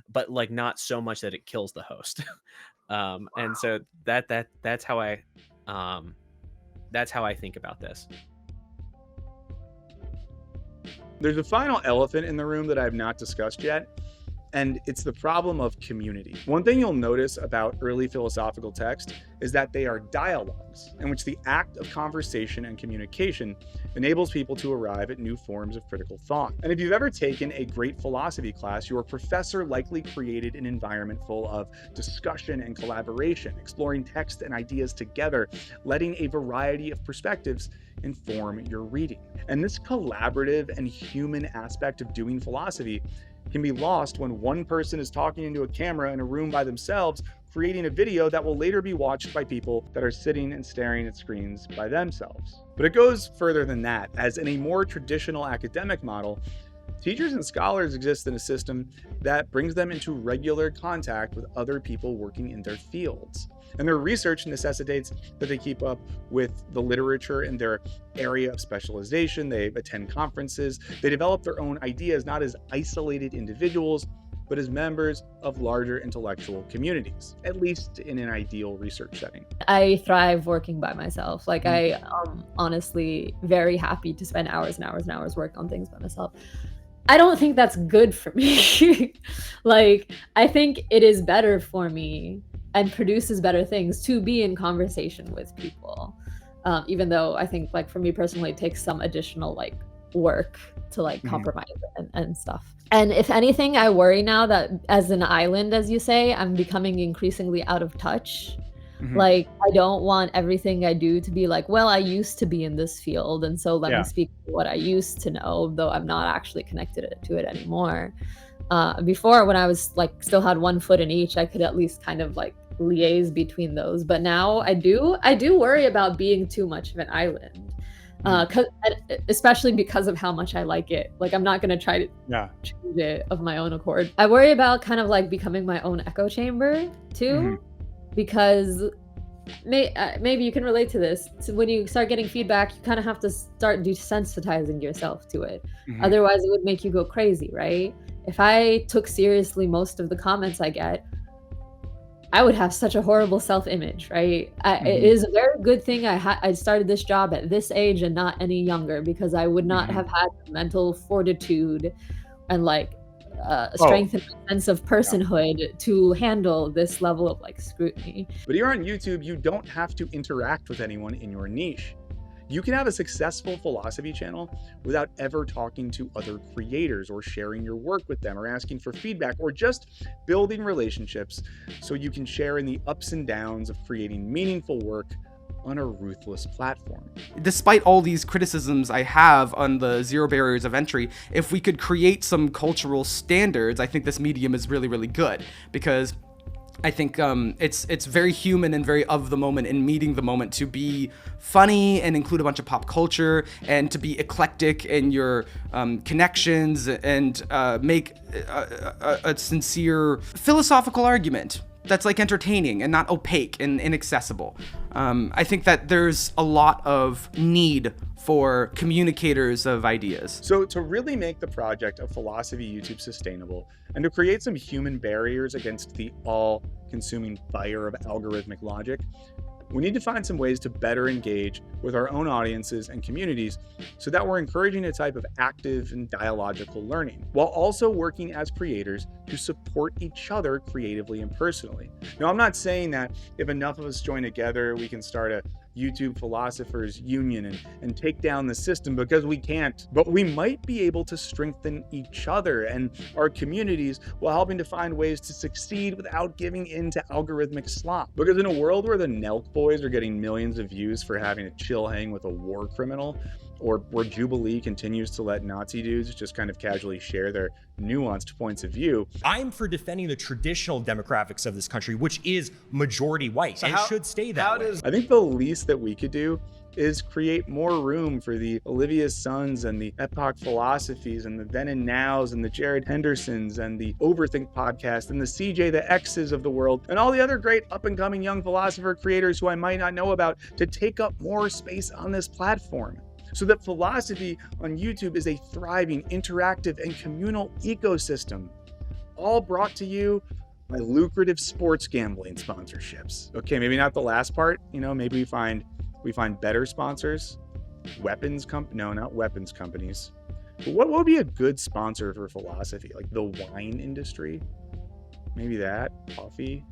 but like not so much that it kills the host. And so that's how I think about this. There's a final elephant in the room that I have not discussed yet, and it's the problem of community. One thing you'll notice about early philosophical texts is that they are dialogues in which the act of conversation and communication enables people to arrive at new forms of critical thought. And if you've ever taken a great philosophy class, your professor likely created an environment full of discussion and collaboration, exploring text and ideas together, letting a variety of perspectives inform your reading. And this collaborative and human aspect of doing philosophy can be lost when one person is talking into a camera in a room by themselves, creating a video that will later be watched by people that are sitting and staring at screens by themselves. But it goes further than that, as in a more traditional academic model, teachers and scholars exist in a system that brings them into regular contact with other people working in their fields. And their research necessitates that they keep up with the literature in their area of specialization. They attend conferences. They develop their own ideas, not as isolated individuals, but as members of larger intellectual communities, at least in an ideal research setting. I thrive working by myself. Like I am honestly very happy to spend hours and hours and hours working on things by myself. I don't think that's good for me. Like, I think it is better for me and produces better things to be in conversation with people. Even though I think, like, for me personally, it takes some additional like work to like compromise and stuff. And if anything, I worry now that as an island, as you say, I'm becoming increasingly out of touch. Like, I don't want everything I do to be like, well, I used to be in this field, and so let me speak to what I used to know, though I'm not actually connected to it anymore. Before, when I was like still had one foot in each, I could at least kind of like liaise between those. But now I do worry about being too much of an island. Especially because of how much I like it. Like, I'm not going to try to change it of my own accord. I worry about kind of like becoming my own echo chamber too, because maybe you can relate to this. So when you start getting feedback, you kind of have to start desensitizing yourself to it. Otherwise, it would make you go crazy, right? If I took seriously most of the comments I get, I would have such a horrible self-image, right? It is a very good thing I started this job at this age and not any younger, because I would not have had the mental fortitude and like strength and sense of personhood to handle this level of like scrutiny. But here on YouTube, you don't have to interact with anyone in your niche. You can have a successful philosophy channel without ever talking to other creators or sharing your work with them or asking for feedback or just building relationships so you can share in the ups and downs of creating meaningful work on a ruthless platform. Despite all these criticisms I have on the zero barriers of entry, if we could create some cultural standards, I think this medium is really, really good, because I think it's very human and very of the moment and meeting the moment to be funny and include a bunch of pop culture and to be eclectic in your connections and make a sincere philosophical argument that's like entertaining and not opaque and inaccessible. I think that there's a lot of need for communicators of ideas. So to really make the project of Philosophy YouTube sustainable and to create some human barriers against the all-consuming fire of algorithmic logic, we need to find some ways to better engage with our own audiences and communities so that we're encouraging a type of active and dialogical learning, while also working as creators to support each other creatively and personally. Now, I'm not saying that if enough of us join together, we can start a YouTube Philosophers Union and take down the system, because we can't. But we might be able to strengthen each other and our communities while helping to find ways to succeed without giving in to algorithmic slop. Because in a world where the Nelk boys are getting millions of views for having a chill hang with a war criminal, or where Jubilee continues to let Nazi dudes just kind of casually share their nuanced points of view. I'm for defending the traditional demographics of this country, which is majority white, and should stay that way. I think the least that we could do is create more room for the Olivia Suns and the Epoch Philosophies and the Then and Nows and the Jared Hendersons and the Overthink podcast and the CJ the X's of the world and all the other great up-and-coming young philosopher creators who I might not know about to take up more space on this platform, so that philosophy on YouTube is a thriving, interactive, and communal ecosystem, all brought to you by lucrative sports gambling sponsorships. Okay, maybe not the last part, maybe we find better sponsors, no, not weapons companies. But what would be a good sponsor for philosophy? Like the wine industry? Maybe that, coffee,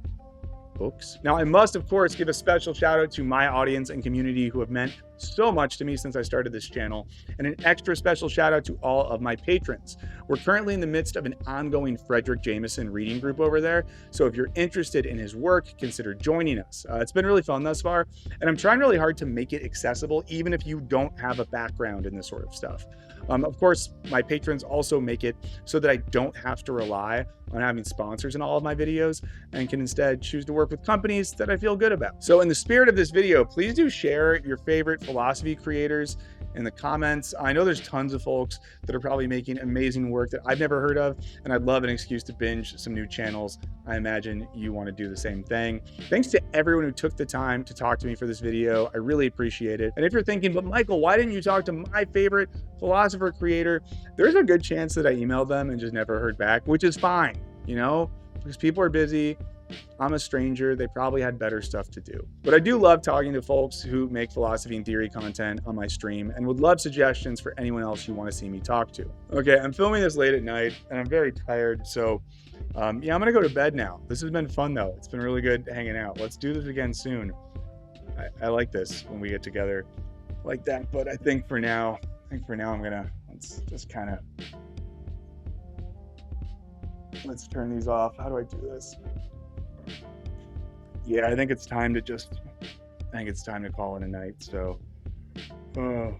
books. Now, I must, of course, give a special shout out to my audience and community who have meant so much to me since I started this channel, and an extra special shout out to all of my patrons. We're currently in the midst of an ongoing Frederick Jameson reading group over there, so if you're interested in his work, consider joining us. It's been really fun thus far, and I'm trying really hard to make it accessible, even if you don't have a background in this sort of stuff. Of course, my patrons also make it so that I don't have to rely on having sponsors in all of my videos and can instead choose to work with companies that I feel good about. So in the spirit of this video, please do share your favorite philosophy creators in the comments. I know there's tons of folks that are probably making amazing work that I've never heard of, and I'd love an excuse to binge some new channels. I imagine you want to do the same thing. Thanks to everyone who took the time to talk to me for this video. I really appreciate it. And if you're thinking, but Michael, why didn't you talk to my favorite philosopher creator? There's a good chance that I emailed them and just never heard back, which is fine, because people are busy. I'm a stranger. They probably had better stuff to do. But I do love talking to folks who make philosophy and theory content on my stream and would love suggestions for anyone else you want to see me talk to. Okay, I'm filming this late at night and I'm very tired. So yeah, I'm going to go to bed now. This has been fun though. It's been really good hanging out. Let's do this again soon. I like this when we get together like that. But I think for now I'm going to, let's just kind of, let's turn these off. How do I do this? Yeah, I think it's time to call it a night. So, I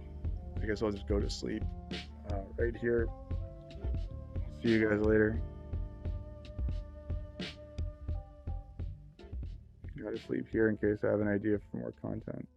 guess I'll just go to sleep right here. See you guys later. Gotta sleep here in case I have an idea for more content,